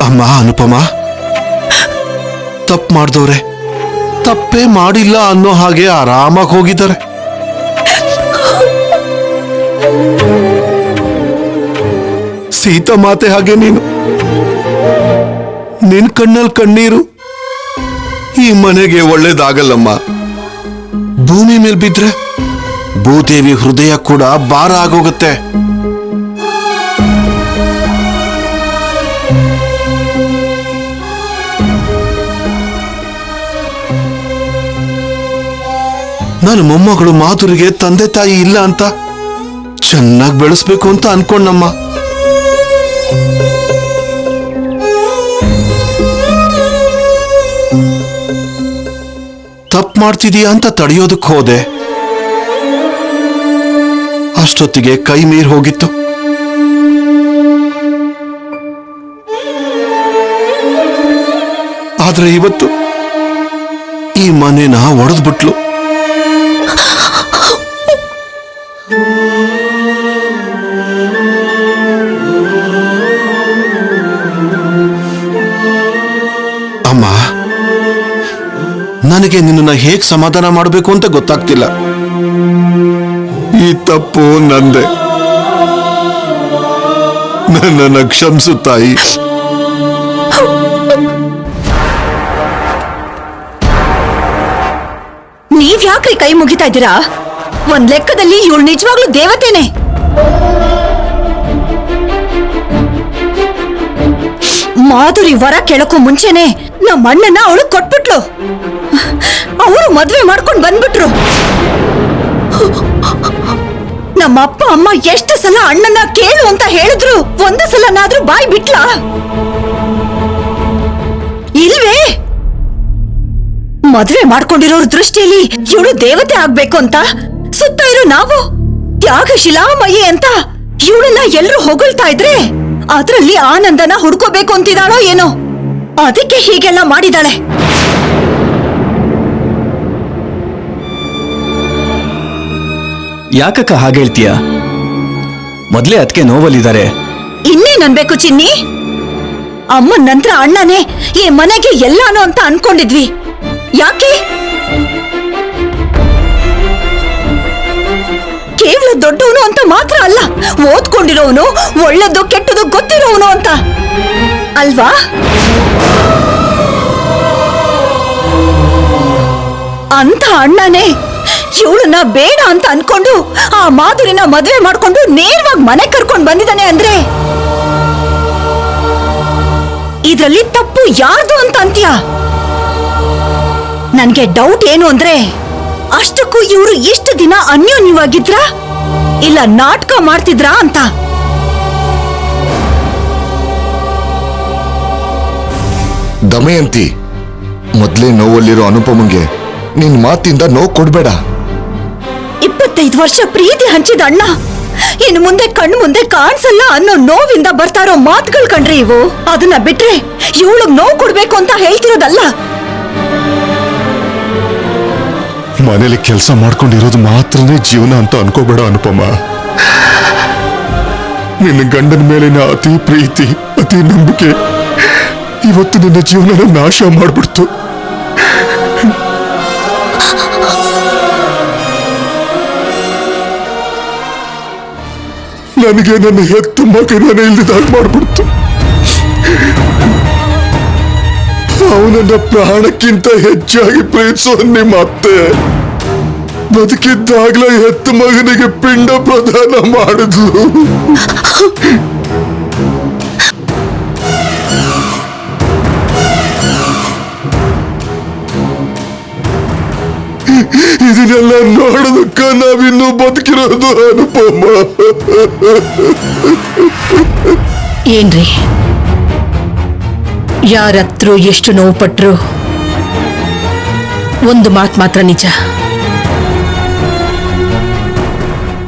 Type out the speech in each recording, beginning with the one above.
ಅಮ್ಮ ಅನುಪಮ, ತಪ್ಪು ಮಾಡಿದವ್ರೆ ತಪ್ಪೇ ಮಾಡಿಲ್ಲ ಅನ್ನೋ ಹಾಗೆ ಆರಾಮಾಗಿ ಹೋಗಿದ್ದಾರೆ. ಸೀತಾ ಮಾತೆ ಹಾಗೆ ನೀನು, ನಿನ್ ಕಣ್ಣಲ್ಲಿ ಕಣ್ಣೀರು ಈ ಮನೆಗೆ ಒಳ್ಳೇದಾಗಲ್ಲಮ್ಮ. ಭೂಮಿ ಮೇಲೆ ಬಿದ್ರೆ ಭೂದೇವಿ ಹೃದಯ ಕೂಡ ಭಾರ ಆಗೋಗುತ್ತೆ. ನಾನು ಮೊಮ್ಮಗಳು ಮಾಧುರಿಗೆ ತಂದೆ ತಾಯಿ ಇಲ್ಲ ಅಂತ ಚೆನ್ನಾಗಿ ಬೆಳೆಸ್ಬೇಕು ಅಂತ ಅನ್ಕೊಂಡಮ್ಮ. ತಪ್ಪು ಮಾಡ್ತಿದೀಯ ಅಂತ ತಡೆಯೋದಕ್ಕೆ ಹೋದೆ. ಅಷ್ಟೊತ್ತಿಗೆ ಕೈ ಮೀರಿ ಹೋಗಿತ್ತು. ಆದ್ರೆ ಇವತ್ತು ಈ ಮನೆನ ಒಡೆದ್ಬಿಟ್ಲು. ಅಮ್ಮ, ನನಗೆ ನಿನ್ನನ್ನ ಹೇಗ್ ಸಮಾಧಾನ ಮಾಡಬೇಕು ಅಂತ ಗೊತ್ತಾಗ್ತಿಲ್ಲ. ಈ ತಪ್ಪು ನಂದೆ, ನನ್ನನ್ನ ಕ್ಷಮಿಸು ತಾಯಿ. ನೀವ್ಯಾಕ್ರಿ ಕೈ ಮುಗಿತಾ ಇದ್ದೀರಾ? ಒಂದ್ ಲೆಕ್ಕದಲ್ಲಿ ಇವಳು ನಿಜವಾಗ್ಲೂ ದೇವತೆನೆ. ಮಾಧುರಿ ವರ ಕೇಳಕ್ಕೂ ಮುಂಚೆನೆ ನಮ್ಮ ಅಣ್ಣನ ಅವಳು ಕೊಟ್ಬಿಟ್ಲು. ಅವರು ಮದ್ವೆ ಮಾಡ್ಕೊಂಡು ಬಂದ್ಬಿಟ್ರು. ನಮ್ಮ ಅಪ್ಪ ಅಮ್ಮ ಎಷ್ಟು ಸಲ ಅಣ್ಣನ ಕೇಳು ಅಂತ ಹೇಳಿದ್ರು, ಒಂದು ಸಲನಾದ್ರೂ ಬಾಯಿ ಬಿಟ್ಲಾ? ಇಲ್ವೇ? ಮದ್ವೆ ಮಾಡ್ಕೊಂಡಿರೋರ್ ದೃಷ್ಟಿಯಲ್ಲಿ ಇವಳು ದೇವತೆ ಆಗ್ಬೇಕು ಅಂತ ಸುತ್ತ ಇರೋ ನಾವು ತ್ಯಾಗಶಿಲಾಮಯಿ ಅಂತ ಇವಳನ್ನ ಎಲ್ರು ಹೊಗಳ್ತಾ ಇದ್ರೆ ಅದ್ರಲ್ಲಿ ಆನಂದನ ಹುಡ್ಕೋಬೇಕು ಅಂತಿದ್ದಾಳೋ ಏನೋ, ಅದಕ್ಕೆ ಹೀಗೆಲ್ಲ ಮಾಡಿದಾಳೆ. ಯಾಕಕ್ಕ ಹಾಗೆ ಹೇಳ್ತೀಯ? ಮೊದ್ಲೇ ಅದಕ್ಕೆ ನೋವಲ್ಲಿದ್ದಾರೆ. ಇನ್ನೇನ್ ಅನ್ಬೇಕು ಚಿನ್ನಿ? ಅಮ್ಮನ ನಂತರ ಅಣ್ಣನೇ ಈ ಮನೆಗೆ ಎಲ್ಲಾನು ಅಂತ ಅನ್ಕೊಂಡಿದ್ವಿ. ಯಾಕೆ? ಕೇವಲ ದೊಡ್ಡವನು ಅಂತ ಮಾತ್ರ ಅಲ್ಲ, ಓದ್ಕೊಂಡಿರೋನು, ಒಳ್ಳೆದು ಕೆಟ್ಟದು ಗೊತ್ತಿರೋನು ಅಂತ ಅಲ್ವಾ? ಅಂತ ಅಣ್ಣನೇ ಇವಳನ್ನ ಬೇಡ ಅಂತ ಅನ್ಕೊಂಡು ಆ ಮಾಧುರಿನ ಮದುವೆ ಮಾಡ್ಕೊಂಡು ನೇರವಾಗಿ ಮನೆ ಕರ್ಕೊಂಡು ಬಂದಿದ್ದಾನೆ ಅಂದ್ರೆ ಇದ್ರಲ್ಲಿ ತಪ್ಪು ಯಾರ್ದು ಅಂತ ಅಂತ್ಯ? ನನ್ಗೆ ಡೌಟ್ ಏನು ಅಂದ್ರೆ, ಅಷ್ಟಕ್ಕೂ ಇವರು ಎಷ್ಟು ದಿನ ಅನ್ಯೋನ್ಯವಾಗಿದ್ರ ಇಲ್ಲ ನಾಟಕ ಮಾಡ್ತಿದ್ರಾ ಅಂತ. ದಮಯಂತಿ, ಮೊದ್ಲೇ ನೋವಲ್ಲಿರೋ ಅನುಪಮಂಗೆ ನಿನ್ ಮಾತಿಂದ ನೋವು ಕೊಡ್ಬೇಡ. 25 ವರ್ಷ ಪ್ರೀತಿ ಹಂಚಿದ ಅಣ್ಣ ಇನ್ನು ಮುಂದೆ ಕಣ್ಣು ಮುಂದೆ ಕಾಣಿಸಲ್ಲ ಅನ್ನೋ ನೋವಿಂದ ಬರ್ತಾರೋ ಮಾತುಗಳು ಕಂಡ್ರಿ ಇವು. ಅದನ್ನ ಬಿಟ್ರೆ ಇವಳು ನೋವು ಕೊಡ್ಬೇಕು ಅಂತ ಹೇಳ್ತಿರೋದಲ್ಲ. ಮನೇಲಿ ಕೆಲಸ ಮಾಡ್ಕೊಂಡಿರೋದು ಮಾತ್ರನೇ ಜೀವನ ಅಂತ ಅನ್ಕೋಬೇಡ ಅನುಪಮ. ನಿನ್ನ ಗಂಡನ ಮೇಲಿನ ಅತಿ ಪ್ರೀತಿ, ಅತಿ ನಂಬಿಕೆ ಇವತ್ತು ನಿನ್ನ ಜೀವನ ನಾಶ ಮಾಡ್ಬಿಡ್ತು. ನನಗೆ ನನ್ನ ಹೆತ್ತ ಮಗನ ಇಲ್ದಿದಾಗ ಮಾಡ್ಬಿಡ್ತು. ಅವನನ್ನ ಪ್ರಾಣಕ್ಕಿಂತ ಹೆಚ್ಚಾಗಿ ಪ್ರೀತಿಸೋ ನಿಮ್ಮ ಅತ್ತೆ ಬದುಕಿದ್ದಾಗ್ಲೇ ಹೆತ್ತ ಮಗನಿಗೆ ಪಿಂಡ ಪ್ರದಾನ ಮಾಡಿದ್ಲು. ಇದನ್ನೆಲ್ಲ ನೋಡೋದಕ್ಕ ನಾವಿನ್ನೂ ಬದುಕಿರೋದು ಅನುಪಮ. ಏನ್ರಿ, ಯಾರತ್ರ ಎಷ್ಟು ನೋವು ಪಟ್ರು ಒಂದು ಮಾತು ಮಾತ್ರ ನಿಜ,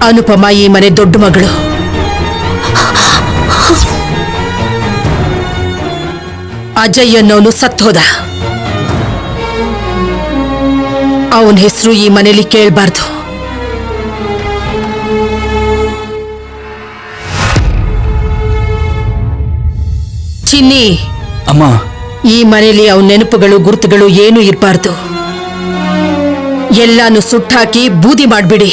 ಅನುಪಮ ಈ ಮನೆ ದೊಡ್ಡ ಮಗಳು. ಅಜಯ್ ಅನ್ನೋನು ಸತ್ತೋದ. ಅವನ ಹೆಸರು ಈ ಮನೇಲಿ ಕೇಳಬಾರ್ದು. ಚಿನ್ನಿ, ಅಮ್ಮ, ಈ ಮನೇಲಿ ಅವನ ನೆನಪುಗಳು ಗುರುತುಗಳು ಏನೂ ಇರಬಾರ್ದು. ಎಲ್ಲಾನು ಸುಟ್ಟಾಕಿ ಬೂದಿ ಮಾಡ್ಬಿಡಿ.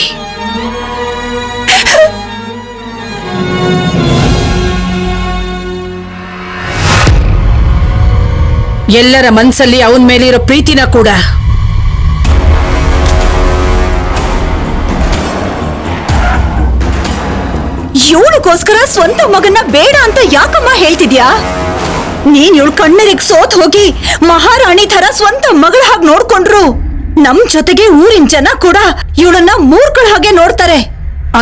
ಎಲ್ಲರ ಮನ್ಸಲ್ಲಿ ಅವನ ಮೇಲಿರೋ ಪ್ರೀತಿನ ಕೂಡ. ಇವಳಿಗೋಸ್ಕರ ಸ್ವಂತ ಮಗನ್ನ ಬೇಡ ಅಂತ ಯಾಕಮ್ಮ ಹೇಳ್ತಿದ್ಯಾ? ನೀನ್ ಇವಳು ಕಣ್ಣರಿಗೆ ಸೋತ್ ಹೋಗಿ ಮಹಾರಾಣಿ ತರ ಸ್ವಂತ ಮಗಳ ಹಾಗೆ ನೋಡ್ಕೊಂಡ್ರು ನಮ್ ಜೊತೆಗೆ ಊರಿನ ಜನ ಕೂಡ ಇವಳನ್ನ ಮೂರ್ಖಳ ಹಾಗೆ ನೋಡ್ತಾರೆ.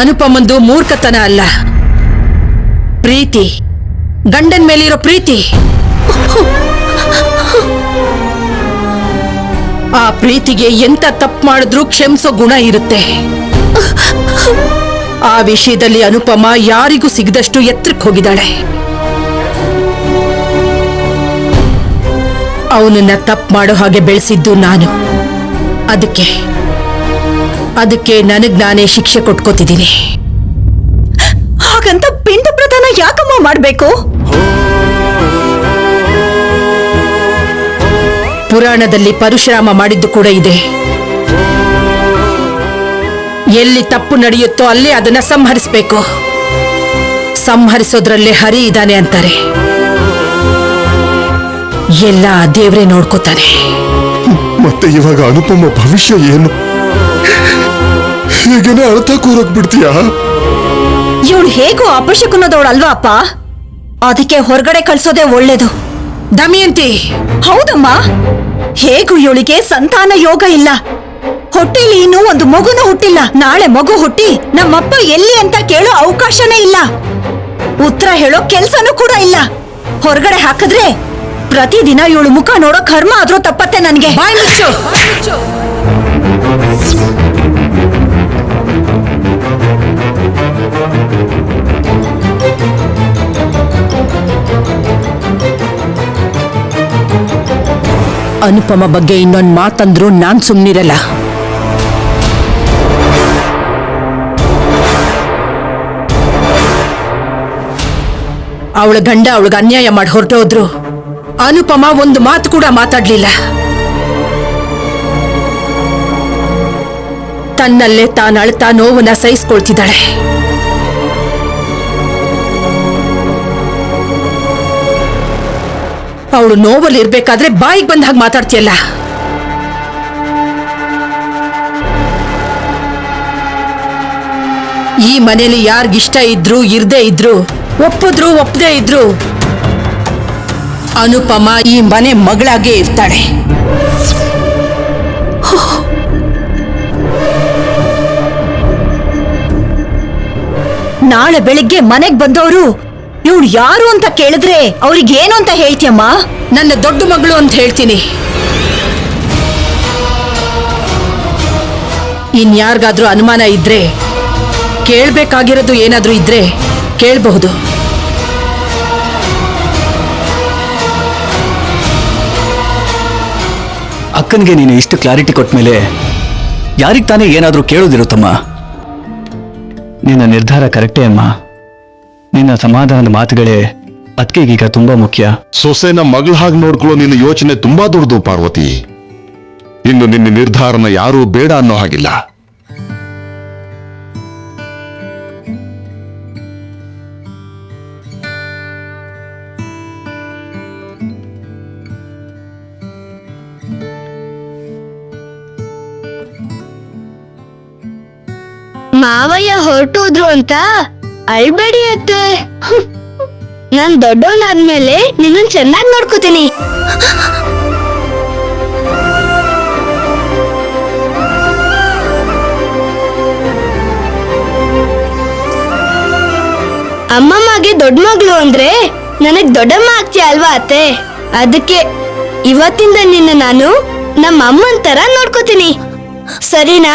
ಅನುಪಮಂದು ಮೂರ್ಖತನ ಅಲ್ಲ, ಪ್ರೀತಿ, ಗಂಡನ್ ಮೇಲಿರೋ ಪ್ರೀತಿ. ಆ ಪ್ರೀತಿಗೆ ಎಂತ ತಪ್ಪು ಮಾಡಿದ್ರೂ ಕ್ಷಮಿಸೋ ಗುಣ ಇರುತ್ತೆ. ಆ ವಿಷಯದಲ್ಲಿ ಅನುಪಮ ಯಾರಿಗೂ ಸಿಗದಷ್ಟು ಎತ್ತರಕ್ಕೆ ಹೋಗಿದ್ದಾಳೆ. ಅವನನ್ನ ತಪ್ಪು ಮಾಡೋ ಹಾಗೆ ಬೆಳೆಸಿದ್ದು ನಾನು. ಅದಕ್ಕೆ ನನಗ್ ನಾನೇ ಶಿಕ್ಷೆ ಕೊಟ್ಕೋತಿದ್ದೀನಿ. ಹಾಗಂತ ಪಿಂಡ ಪ್ರದಾನ ಯಾಕಮ್ಮ ಮಾಡ್ಬೇಕು? ಪುರಾಣದಲ್ಲಿ ಪರಶುರಾಮ ಮಾಡಿದ್ದು ಕೂಡ ಇದೆ. ಎಲ್ಲಿ ತಪ್ಪು ನಡೆಯುತ್ತೋ ಅಲ್ಲೇ ಅದನ್ನ ಸಂಹರಿಸಬೇಕು. ಸಂಹರಿಸೋದ್ರಲ್ಲೇ ಹರಿ ಇದ್ದಾನೆ ಅಂತಾರೆ. ಎಲ್ಲ ದೇವ್ರೇ ನೋಡ್ಕೋತಾನೆ. ಮತ್ತೆ ಇವಾಗ ಅನುಪಮ ಭವಿಷ್ಯ ಏನು? ಹೇಗೇನೆ ಅರ್ಥ ಕೂರಕ್ ಬಿಡ್ತೀಯಾ? ಇವಳು ಹೇಗೂ ಅಪಶಕುನದವಳಲ್ವಾ ಅಪ್ಪ? ಅದಕ್ಕೆ ಹೊರಗಡೆ ಕಳ್ಸೋದೇ ಒಳ್ಳೇದು. ದಮಯಂತಿ, ಹೌದಮ್ಮ, ಹೇಗೂ ಇವಳಿಗೆ ಸಂತಾನ ಯೋಗ ಇಲ್ಲ. ಹೊಟ್ಟೆಲಿ ಇನ್ನೂ ಒಂದು ಮಗುನೂ ಹುಟ್ಟಿಲ್ಲ. ನಾಳೆ ಮಗು ಹುಟ್ಟಿ ನಮ್ಮಪ್ಪ ಎಲ್ಲಿ ಅಂತ ಕೇಳೋ ಅವಕಾಶನೇ ಇಲ್ಲ. ಉತ್ತರ ಹೇಳೋ ಕೆಲ್ಸನೂ ಕೂಡ ಇಲ್ಲ. ಹೊರಗಡೆ ಹಾಕಿದ್ರೆ ಪ್ರತಿದಿನ ಇವಳು ಮುಖ ನೋಡೋ ಕರ್ಮ ಆದ್ರೂ ತಪ್ಪತ್ತೆ ನನ್ಗೆ. ಬಾಯ್ ಮುಚ್ಚು. ಅನುಪಮ ಬಗ್ಗೆ ಇನ್ನೊಂದು ಮಾತಂದ್ರೂ ನಾನ್ ಸುಮ್ನಿರಲ್ಲ. ಅವಳ ಗಂಡ ಅವಳಿಗೆ ಅನ್ಯಾಯ ಮಾಡಿ ಹೊರಟೋದ್ರು. ಅನುಪಮ ಒಂದು ಮಾತು ಕೂಡ ಮಾತಾಡ್ಲಿಲ್ಲ. ತನ್ನಲ್ಲೇ ತಾನು ಅಳ್ತಾ ನೋವನ್ನ ಸಹಿಸ್ಕೊಳ್ತಿದ್ದಾಳೆ. ಅವಳು ನೋವಲ್ಲಿ ಇರ್ಬೇಕಾದ್ರೆ ಬಾಯಿಗೆ ಬಂದ ಹಾಗೆ ಮಾತಾಡ್ತಿಯಲ್ಲ. ಈ ಮನೇಲಿ ಯಾರಿಗಿಷ್ಟ ಇದ್ರು ಇರ್ದೇ ಇದ್ರು, ಒಪ್ಪಿದ್ರು ಒಪ್ಪದೇ ಇದ್ರು, ಅನುಪಮ ಈ ಮನೆ ಮಗಳಾಗೇ ಇರ್ತಾಳೆ. ನಾಳೆ ಬೆಳಿಗ್ಗೆ ಮನೆಗ್ ಬಂದವರು ಇವಳು ಯಾರು ಅಂತ ಕೇಳಿದ್ರೆ ಅವ್ರಿಗೇನು ಅಂತ ಹೇಳ್ತೀಯಮ್ಮ? ನನ್ನ ದೊಡ್ಡ ಮಗಳು ಅಂತ ಹೇಳ್ತೀನಿ. ಇನ್ಯಾರಿಗಾದ್ರೂ ಅನುಮಾನ ಇದ್ರೆ, ಕೇಳ್ಬೇಕಾಗಿರೋದು ಏನಾದ್ರೂ ಇದ್ರೆ ಕೇಳಬಹುದು. ಅಕ್ಕನಿಗೆ ನೀನು ಇಷ್ಟು ಕ್ಲಾರಿಟಿ ಕೊಟ್ಟ ಮೇಲೆ ಯಾರಿಗೆ ತಾನೇ ಏನಾದರೂ ಕೇಳೋದಿರುತ್ತಮ್ಮ? ನಿನ್ನ ನಿರ್ಧಾರ ಕರೆಕ್ಟೇ ಅಮ್ಮ. ನಿನ್ನ ಸಮಾಧಾನದ ಮಾತುಗಳೇ ಅದಕ್ಕೀಗ ತುಂಬಾ ಮುಖ್ಯ. ಸೊಸೆನ ಮಗಳ ಹಾಗೆ ನೋಡ್ಕೊಳ್ಳೋ ನಿನ್ನ ಯೋಚನೆ ತುಂಬಾ ದೊಡ್ಡದು ಪಾರ್ವತಿ. ಇನ್ನು ನಿನ್ನ ನಿರ್ಧಾರನ ಯಾರೂ ಬೇಡ ಅನ್ನೋ ಹಾಗಿಲ್ಲ. ಮಾವಯ್ಯ ಹೊರಟೋದ್ರು ಅಂತ ಅಳ್ಬೇಡಿ ಅತ್ತೆ. ನಾನ್ ದೊಡ್ಡವನಾದ್ಮೇಲೆ ನಿನ್ನನ್ ಚೆನ್ನಾಗಿ ನೋಡ್ಕೋತೀನಿ. ಅಮ್ಮಮ್ಮಗೆ ದೊಡ್ಡ ಮಗಳು ಅಂದ್ರೆ ನನಗ್ ದೊಡ್ಡಮ್ಮ ಆಗ್ತೀಯ ಅಲ್ವಾ ಅತ್ತೆ? ಅದಕ್ಕೆ ಇವತ್ತಿಂದ ನಿನ್ನ ನಾನು ನಮ್ಮ ಅಮ್ಮನ್ ತರ ನೋಡ್ಕೋತೀನಿ, ಸರಿನಾ?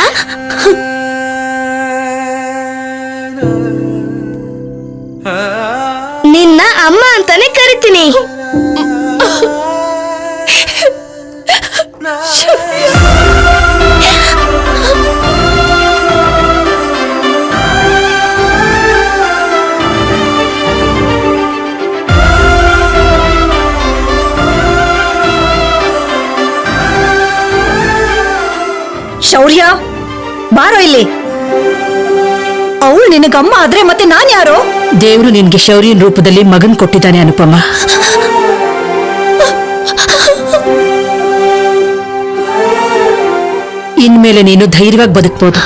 ಶೌರ್ಯ, ಬಾರೋ ಇಲ್ಲಿ. ಅವಳು ನಿನಗಮ್ಮ ಆದ್ರೆ ಮತ್ತೆ ನಾನ್ ಯಾರೋ? ದೇವ್ರು ನಿನ್ಗೆ ಶೌರ್ಯನ ರೂಪದಲ್ಲಿ ಮಗನ್ ಕೊಟ್ಟಿದ್ದಾನೆ ಅನುಪಮ. ಇನ್ಮೇಲೆ ನೀನು ಧೈರ್ಯವಾಗಿ ಬದುಕ್ಬೋದು.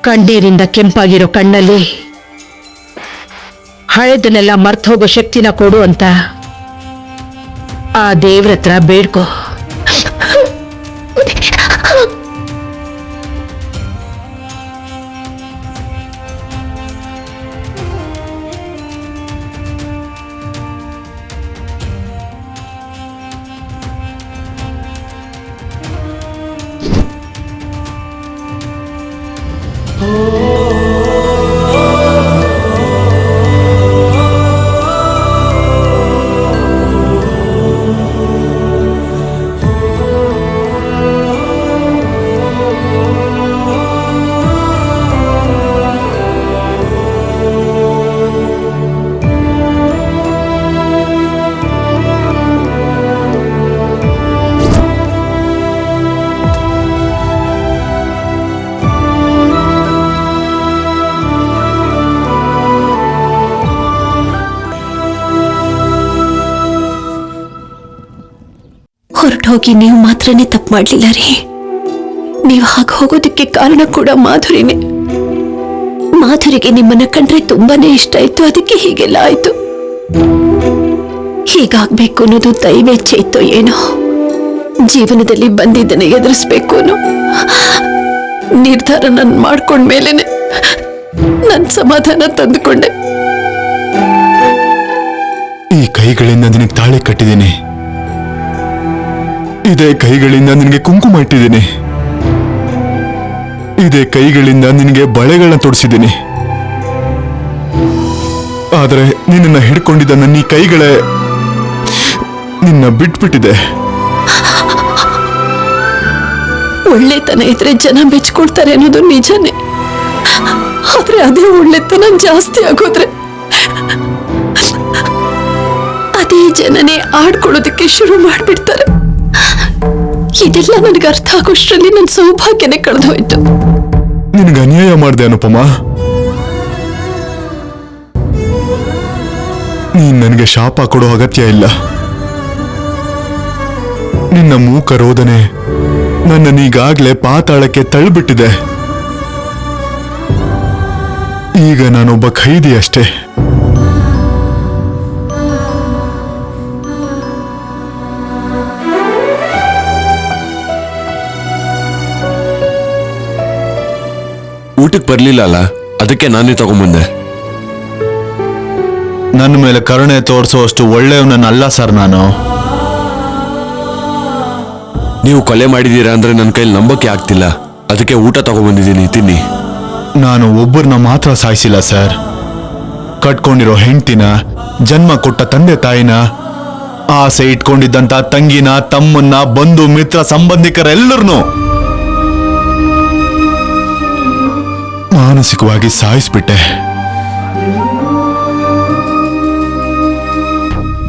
ಕಣ್ಣೀರಿಂದ ಕೆಂಪಾಗಿರೋ ಕಣ್ಣಲ್ಲಿ ಹಳೆದನ್ನೆಲ್ಲ ಮರ್ತೋಗೋ ಶಕ್ತಿನ ಕೊಡು ಅಂತ ಆ ದೇವ್ರ ಹತ್ರ ಬೇಡ್ಕೋ. ಹೊರಟೋಗಿ ನೀವು ಮಾತ್ರನೇ ತಪ್ಪು ಮಾಡ್ಲಿಲ್ಲ ರೀ. ನೀವು ಹಾಗೆ ಹೋಗೋದಕ್ಕೆ ಕಾರಣ ಕೂಡ ಮಾಧುರಿನೇ. ಮಾಧುರಿಗೆ ನಿಮ್ಮನ್ನ ಕಂಡ್ರೆ ತುಂಬಾನೇ ಇಷ್ಟ ಆಯ್ತು, ಅದಕ್ಕೆ ಹೀಗೆಲ್ಲ ಆಯ್ತು. ಹೀಗಾಗ್ಬೇಕು ಅನ್ನೋದು ದೈವೇಚ್ಛೆ ಇತ್ತೋ ಏನೋ. ಜೀವನದಲ್ಲಿ ಬಂದಿದ್ದನ್ನ ಎದುರಿಸ್ಬೇಕು ಅನ್ನೋ ನಿರ್ಧಾರ ನಾನು ಮಾಡ್ಕೊಂಡ್ಮೇಲೆನೆ ನನ್ನ ಸಮಾಧಾನ ತಂದುಕೊಂಡೆ. ಈ ಕೈಗಳಿಂದ ನಿನಗೆ ತಾಳಿ ಕಟ್ಟಿದ್ದೀನಿ, ಇದೇ ಕೈಗಳಿಂದ ನಿನಗೆ ಕುಂಕುಮ ಇಟ್ಟಿದ್ದೀನಿ, ಇದೇ ಕೈಗಳಿಂದ ನಿನಗೆ ಬಳೆಗಳನ್ನ ತೊಡಿಸಿದ್ದೀನಿ. ಆದರೆ ನಿನ್ನನ್ನು ಹಿಡ್ಕೊಂಡಿದ್ದ ನನ್ನ ಈ ಕೈಗಳೇ ನಿನ್ನ ಬಿಟ್ಬಿಟ್ಟಿದೆ. ಒಳ್ಳೆತನ ಇದ್ರೆ ಜನ ಮೆಚ್ಕೊಳ್ತಾರೆ ಅನ್ನೋದು ನಿಜನೇ. ಆದ್ರೆ ಅದೇ ಒಳ್ಳೆತನ ಜಾಸ್ತಿ ಆಗೋದ್ರೆ ಅದೇ ಜನನೇ ಆಡ್ಕೊಳ್ಳೋದಕ್ಕೆ ಶುರು ಮಾಡ್ಬಿಡ್ತಾರೆ. ಇದೆಲ್ಲ ನನಗೆ ಅರ್ಥ ಆಗೋಷ್ಟರಲ್ಲಿ ನನ್ನ ಸೌಭಾಗ್ಯನೇ ಕಳೆದೋಯ್ತು. ನಿನಗೆ ಅನ್ಯಾಯ ಮಾಡಿದೆ ಅನುಪಮ. ನೀನ್ ನನಗೆ ಶಾಪ ಕೊಡೋ ಅಗತ್ಯ ಇಲ್ಲ. ನಿನ್ನ ಮೂಕ ರೋದನೆ ನನ್ನನ್ನೀಗಾಗ್ಲೇ ಪಾತಾಳಕ್ಕೆ ತಳ್ಳಿಬಿಟ್ಟಿದೆ. ಈಗ ನಾನೊಬ್ಬ ಖೈದಿ ಅಷ್ಟೇ. ಊಟಕ್ಕೆ ಬರ್ಲಿಲ್ಲ ಅಲ್ಲ, ಅದಕ್ಕೆ ನಾನೇ ತಗೊಂಬಂದೆ. ನನ್ನ ಮೇಲೆ ಕರುಣೆ ತೋರಿಸೋ ಅಷ್ಟು ಒಳ್ಳೆಯವನಲ್ಲ ಸರ್ ನಾನು. ನೀವು ಕೊಲೆ ಮಾಡಿದೀರಾ ಅಂದ್ರೆ ನನ್ನ ಕೈಲಿ ನಂಬಕ್ಕೆ ಆಗ್ತಿಲ್ಲ, ಅದಕ್ಕೆ ಊಟ ತಗೊಂಬಂದಿದ್ದೀನಿ, ತಿನ್ನಿ. ನಾನು ಒಬ್ಬರನ್ನ ಮಾತ್ರ ಸಾಯಿಸಿಲ್ಲ ಸರ್. ಕಟ್ಕೊಂಡಿರೋ ಹೆಂಡತಿನ, ಜನ್ಮ ಕೊಟ್ಟ ತಂದೆ ತಾಯಿನ, ಆಸೆ ಇಟ್ಕೊಂಡಿದ್ದಂತ ತಂಗಿನ, ತಮ್ಮನ್ನ, ಬಂಧು ಮಿತ್ರ ಸಂಬಂಧಿಕರೆಲ್ಲರನ್ನೂ ಮಾನಸಿಕವಾಗಿ ಸಾಯಿಸ್ಬಿಟ್ಟೆ.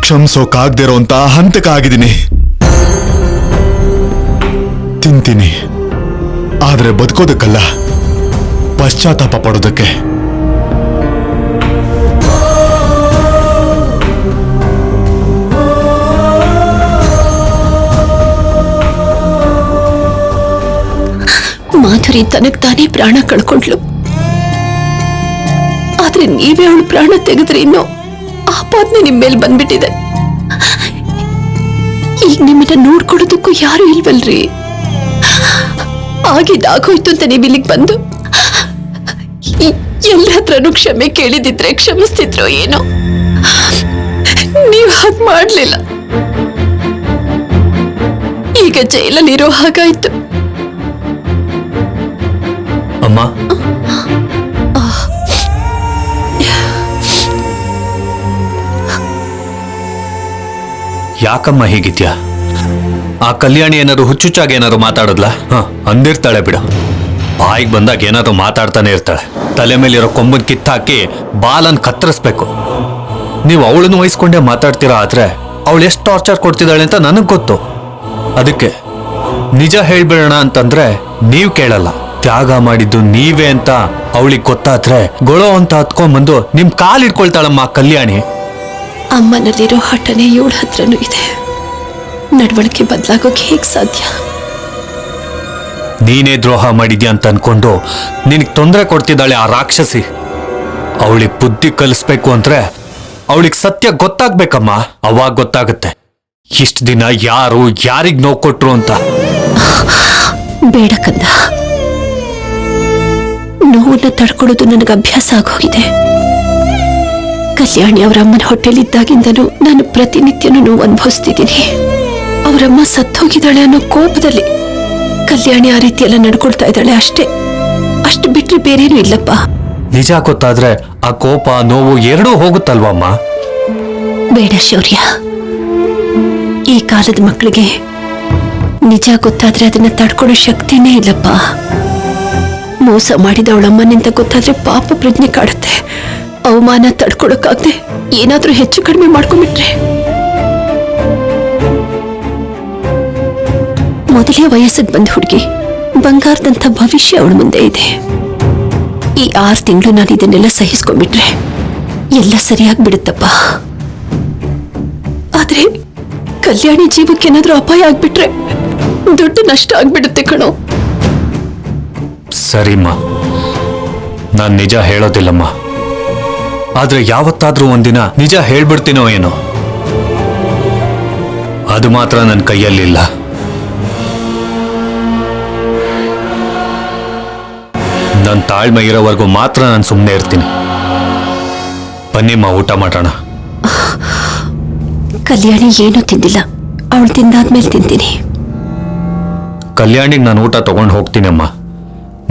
ಕ್ಷಮಿಸೋಕಾಗ್ದಿರೋ ಅಂತ ಹಂತಕ್ಕಾಗಿದ್ದೀನಿ. ತಿಂತೀನಿ, ಆದ್ರೆ ಬದುಕೋದಕ್ಕಲ್ಲ, ಪಶ್ಚಾತ್ತಾಪ ಪಡೋದಕ್ಕೆ. ಮಾಧುರಿ ತನಗ್ ತಾನೇ ಪ್ರಾಣ ಕಳ್ಕೊಂಡ್ಲು. ಆದ್ರೆ ನೀವೇ ಅವಳು ಪ್ರಾಣ ತೆಗೆದ್ರಿ ಇನ್ನೋ ಆಪಾದನೆ ನಿಮ್ ಮೇಲೆ ಬಂದ್ಬಿಟ್ಟಿದೆ. ಈಗ ನಿಮ್ಮನ್ನ ನೋಡ್ಕೊಡೋದಕ್ಕೂ ಯಾರು ಇಲ್ವಲ್ರಿ. ಆಗಿದ್ದಾಗೋಯ್ತು ಅಂತ ನೀವು ಇಲ್ಲಿಗೆ ಬಂದು ಎಲ್ಲರ ಹತ್ರನೂ ಕ್ಷಮೆ ಕೇಳಿದಿದ್ರೆ ಕ್ಷಮಿಸ್ತಿದ್ರು ಏನೋ. ನೀವು ಹಾಗೆ ಮಾಡ್ಲಿಲ್ಲ. ಈಗ ಜೈಲಲ್ಲಿರೋ ಹಾಗಾಯ್ತು. ಅಮ್ಮ, ಯಾಕಮ್ಮ ಹೀಗಿದ್ಯಾ? ಆ ಕಲ್ಯಾಣಿ ಏನಾದ್ರು ಹುಚ್ಚುಚ್ಚಾಗಿ ಏನಾದ್ರು ಮಾತಾಡದ್ಲಾ? ಅಂದಿರ್ತಾಳೆ ಬಿಡು. ಬಾಯಿಗೆ ಬಂದಾಗ ಏನಾದ್ರು ಮಾತಾಡ್ತಾನೆ ಇರ್ತಾಳೆ. ತಲೆ ಮೇಲಿರೋ ಕೊಂಬನ್ ಕಿತ್ತಾಕಿ ಬಾಲನ್ ಕತ್ತರಿಸ್ಬೇಕು. ನೀವು ಅವಳನ್ನು ವಹಿಸ್ಕೊಂಡೇ ಮಾತಾಡ್ತೀರಾ, ಆದ್ರೆ ಅವಳು ಎಷ್ಟು ಟಾರ್ಚರ್ ಕೊಡ್ತಿದ್ದಾಳೆ ಅಂತ ನನಗೆ ಗೊತ್ತು. ಅದಕ್ಕೆ ನಿಜ ಹೇಳ್ಬಿಡೋಣ ಅಂತಂದ್ರೆ ನೀವ್ ಕೇಳಲ್ಲ. ತ್ಯಾಗ ಮಾಡಿದ್ದು ನೀವೇ ಅಂತ ಅವಳಿಗೆ ಗೊತ್ತಾದ್ರೆ ಗೊಳೋ ಅಂತ ಹತ್ಕೊಂಡ್ಬಂದು ನಿಮ್ ಕಾಲ್ ಇಟ್ಕೊಳ್ತಾಳಮ್ಮ ಕಲ್ಯಾಣಿ. ಅಮ್ಮನಲ್ಲಿರೋ ಹಠನೆ ಇವಳ ಹತ್ರನೂ ಇದೆ. ನಡವಳಿಕೆ ಬದಲಾಗೋಕೆ ಹೇಗ್ ಸಾಧ್ಯ? ನೀನೇ ದ್ರೋಹ ಮಾಡಿದ್ಯಾ ಅಂತ ಅನ್ಕೊಂಡು ನಿನಗೆ ತೊಂದರೆ ಕೊಡ್ತಿದ್ದಾಳೆ ಆ ರಾಕ್ಷಸಿ. ಅವಳಿಗೆ ಬುದ್ಧಿ ಕಲಿಸ್ಬೇಕು ಅಂದ್ರೆ ಅವಳಿಗೆ ಸತ್ಯ ಗೊತ್ತಾಗ್ಬೇಕಮ್ಮ. ಅವಾಗ ಗೊತ್ತಾಗುತ್ತೆ ಇಷ್ಟ ದಿನ ಯಾರು ಯಾರಿಗ್ ನೋವು ಕೊಟ್ರು ಅಂತ. ಬೇಡ ಕಂದ, ನೋವನ್ನ ತಡ್ಕೊಳ್ಳೋದು ನನಗೆ ಅಭ್ಯಾಸ ಆಗೋಗಿದೆ. ಕಲ್ಯಾಣಿ ಅವರಮ್ಮನ ಹೊಟ್ಟೆಲಿದ್ದಾಗಿಂದನೂ ನಾನು ಪ್ರತಿನಿತ್ಯನೂ ನೋವು ಅನುಭವಿಸ್ತಿದ್ದೀನಿ. ಅವರಮ್ಮ ಸತ್ತೋಗಿದ್ದಾಳೆ ಅನ್ನೋ ಕೋಪದಲ್ಲಿ ಕಲ್ಯಾಣಿ ಆ ರೀತಿ ಎಲ್ಲ ನಡ್ಕೊಳ್ತಾ ಇದ್ದಾಳೆ ಅಷ್ಟೇ. ಅಷ್ಟು ಬಿಟ್ರೆ ಬೇರೇನೂ ಇಲ್ಲಪ್ಪ. ನಿಜ ಗೊತ್ತಾದ್ರೆ ಆ ಕೋಪ ನೋವು ಎರಡೂ ಹೋಗುತ್ತಲ್ವಮ್ಮ. ಬೇಡ ಶೌರ್ಯ, ಈ ಕಾಲದ ಮಕ್ಕಳಿಗೆ ನಿಜ ಗೊತ್ತಾದ್ರೆ ಅದನ್ನ ತಡ್ಕೊಳ್ಳೋ ಶಕ್ತಿನೇ ಇಲ್ಲಪ್ಪ. ಮೋಸ ಮಾಡಿದವಳಮ್ಮನಿಂದ ಗೊತ್ತಾದ್ರೆ ಪಾಪ ಪ್ರಜ್ಞೆ ಕಾಡುತ್ತೆ. ಅವಮಾನ ತಡ್ಕೊಳಕ್ಕಾಗದೆ ಏನಾದ್ರೂ ಹೆಚ್ಚು ಕಡಿಮೆ ಮಾಡ್ಕೊಂಡ್ಬಿಟ್ರೆ. ಮೊದಲೇ ವಯಸ್ಸಿಗೆ ಬಂದ ಹುಡುಗಿ, ಬಂಗಾರದಂಥ ಭವಿಷ್ಯ ಅವಳ ಮುಂದೆ ಇದೆ. ಈ 6 ತಿಂಗಳು ನಾನು ಇದನ್ನೆಲ್ಲ ಸಹಿಸ್ಕೊಂಡ್ಬಿಟ್ರೆ ಎಲ್ಲ ಸರಿಯಾಗ್ಬಿಡುತ್ತಪ್ಪ. ಆದ್ರೆ ಕಲ್ಯಾಣಿ ಜೀವಕ್ಕೆ ಏನಾದ್ರೂ ಅಪಾಯ ಆಗ್ಬಿಟ್ರೆ ದೊಡ್ಡ ನಷ್ಟ ಆಗ್ಬಿಡುತ್ತೆ ಕಣೋ. ಸರಿಮ್ಮ, ನಾನ್ ನಿಜ ಹೇಳೋದಿಲ್ಲಮ್ಮ. ಆದ್ರೆ ಯಾವತ್ತಾದ್ರೂ ಒಂದಿನ ನಿಜ ಹೇಳ್ಬಿಡ್ತೀನೋ ಏನೋ, ಅದು ಮಾತ್ರ ನನ್ನ ಕೈಯಲ್ಲಿಲ್ಲ. ನನ್ನ ತಾಳ್ಮೆ ಇರೋವರೆಗೂ ಮಾತ್ರ ನಾನು ಸುಮ್ಮನೆ ಇರ್ತೀನಿ. ಬನ್ನಿಮ್ಮ, ಊಟ ಮಾಡೋಣ. ಕಲ್ಯಾಣಿ ಏನೂ ತಿಂದಿಲ್ಲ, ಅವಳು ತಿಂದಾದ್ಮೇಲೆ ತಿಂತೀನಿ. ಕಲ್ಯಾಣಿಗೆ ನಾನು ಊಟ ತಗೊಂಡು ಹೋಗ್ತೀನಮ್ಮ,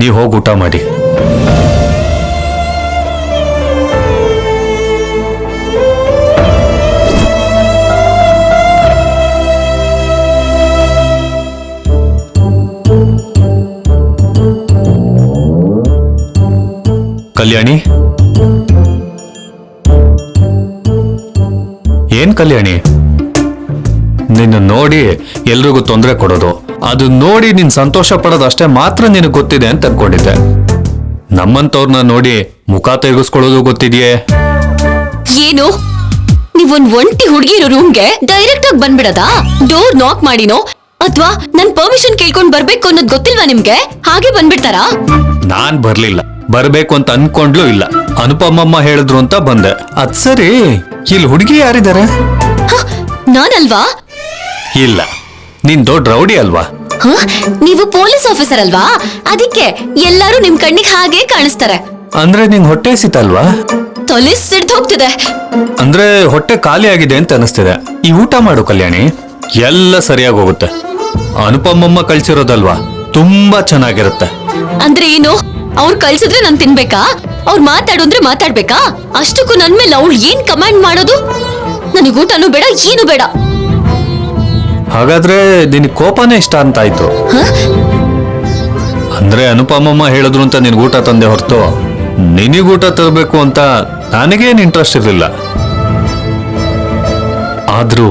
ನೀವು ಹೋಗಿ ಊಟ ಮಾಡಿ. ಕಲ್ಯಾಣಿ, ಏನ್ ಕಲ್ಯಾಣಿ, ನಿನ್ನ ನೋಡಿ ಎಲ್ರಿಗೂ ತೊಂದರೆ ಕೊಡೋದು, ಅದು ನೋಡಿ ನೀನ್ ಸಂತೋಷ ಪಡೋದು ಅಷ್ಟೇ ಮಾತ್ರ ನಿನಗೆ ಗೊತ್ತಿದೆ ಅಂತ ಅನ್ಕೊಂಡಿದ್ದೆ. ನಮ್ಮಂತವ್ರನ್ನ ನೋಡಿ ಮುಖ ತೆಗೆಸ್ಕೊಳ್ಳೋದು ಗೊತ್ತಿದೆಯೇ? ಏನು, ನೀವೊಂದ್ ಒಂಟಿ ಹುಡುಗಿ ಇರೋ ರೂಮ್ಗೆ ಡೈರೆಕ್ಟ್ ಆಗಿ ಬಂದ್ಬಿಡದಾ? ಡೋರ್ ನಾಕ್ ಮಾಡಿನೋ ಅಥವಾ ನನ್ ಪರ್ಮಿಷನ್ ಕೇಳ್ಕೊಂಡ್ ಬರ್ಬೇಕು ಅನ್ನೋದು ಗೊತ್ತಿಲ್ವಾ ನಿಮ್ಗೆ? ಹಾಗೆ ಬಂದ್ಬಿಡ್ತಾರಾ? ನಾನ್ ಬರ್ಲಿಲ್ಲ, ಬರ್ಬೇಕು ಅಂತ ಅನ್ಕೊಂಡ್ಲು ಇಲ್ಲ. ಅನುಪಮಮ್ಮ ಹೇಳಿದ್ರು ಅಂತ ಬಂದೆ. ಅದ್ ಸರಿ, ಇಲ್ಲಿ ಹುಡುಗಿ ಯಾರಿದ್ದಾರೆ? ನಾನಲ್ವಾ? ಇಲ್ಲ, ನೀನ್ ದೊಡ್ಡ ರೌಡಿ ಅಲ್ವಾ? ನೀವು ಪೊಲೀಸ್ ಆಫೀಸರ್ ಅಲ್ವಾ? ಅದಕ್ಕೆ ಎಲ್ಲರೂ ನಿಮ್ ಕಣ್ಣಿಗೆ ಹಾಗೆ ಕಾಣಿಸ್ತಾರೆ. ಅಂದ್ರೆ ನಿಂಗ್ ಹೊಟ್ಟೆ ಸಿತಲ್ವಾ? ತೊಲೆ ಸಿಡ್ದು ಹೋಗ್ತಿದೆ. ಅಂದ್ರೆ ಹೊಟ್ಟೆ ಖಾಲಿ ಆಗಿದೆ ಅಂತ ಅನಿಸ್ತಿದೆ. ಈ ಊಟ ಮಾಡು ಕಲ್ಯಾಣಿ, ಎಲ್ಲ ಸರಿಯಾಗಿ ಹೋಗುತ್ತೆ. ಅನುಪಮಮ್ಮ ಕಳ್ಸಿರೋದಲ್ವಾ, ತುಂಬಾ ಚೆನ್ನಾಗಿರುತ್ತೆ. ಅಂದ್ರೆ ಏನು, ಅವ್ರು ಕಳ್ಸಿದ್ರೆ ನಾನ್ ತಿನ್ಬೇಕಾ? ಅವ್ರು ಮಾತಾಡಿದ್ರೆ ಮಾತಾಡ್ಬೇಕಾ? ಅಷ್ಟಕ್ಕೂ ನನ್ ಮೇಲೆ ಅವ್ಳು ಏನ್ ಕಮಾಂಡ್ ಮಾಡೋದು? ನನಗ್ ಊಟನೂ ಬೇಡ, ಏನು ಬೇಡ. ಹಾಗಾದ್ರೆ ನಿನ್ ಕೋಪನೇ ಇಷ್ಟ ಅಂತ ಆಯ್ತು. ಅಂದ್ರೆ ಅನುಪಮಮ್ಮ ಹೇಳಿದ್ರು ಅಂತ ನಿನ್ಗೆ ಊಟ ತಂದೆ ಹೊರತು ನಿನಗ್ ಊಟ ತರಬೇಕು ಅಂತ ನನಗೇನ್ ಇಂಟ್ರೆಸ್ಟ್ ಇರಲಿಲ್ಲ. ಆದ್ರೂ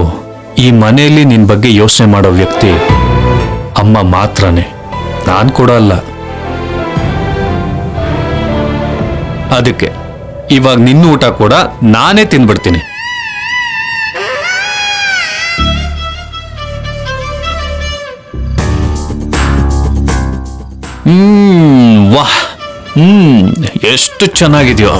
ಈ ಮನೆಯಲ್ಲಿ ನಿನ್ ಬಗ್ಗೆ ಯೋಚನೆ ಮಾಡೋ ವ್ಯಕ್ತಿ ಅಮ್ಮ ಮಾತ್ರನೇ, ನಾನ್ ಕೂಡ ಅಲ್ಲ. ಅದಕ್ಕೆ ಇವಾಗ ನಿನ್ನ ಊಟ ಕೂಡ ನಾನೇ ತಿನ್ಬಿಡ್ತೀನಿ. ವಾಹ್, ಎಷ್ಟು ಚೆನ್ನಾಗಿದೆಯೋ.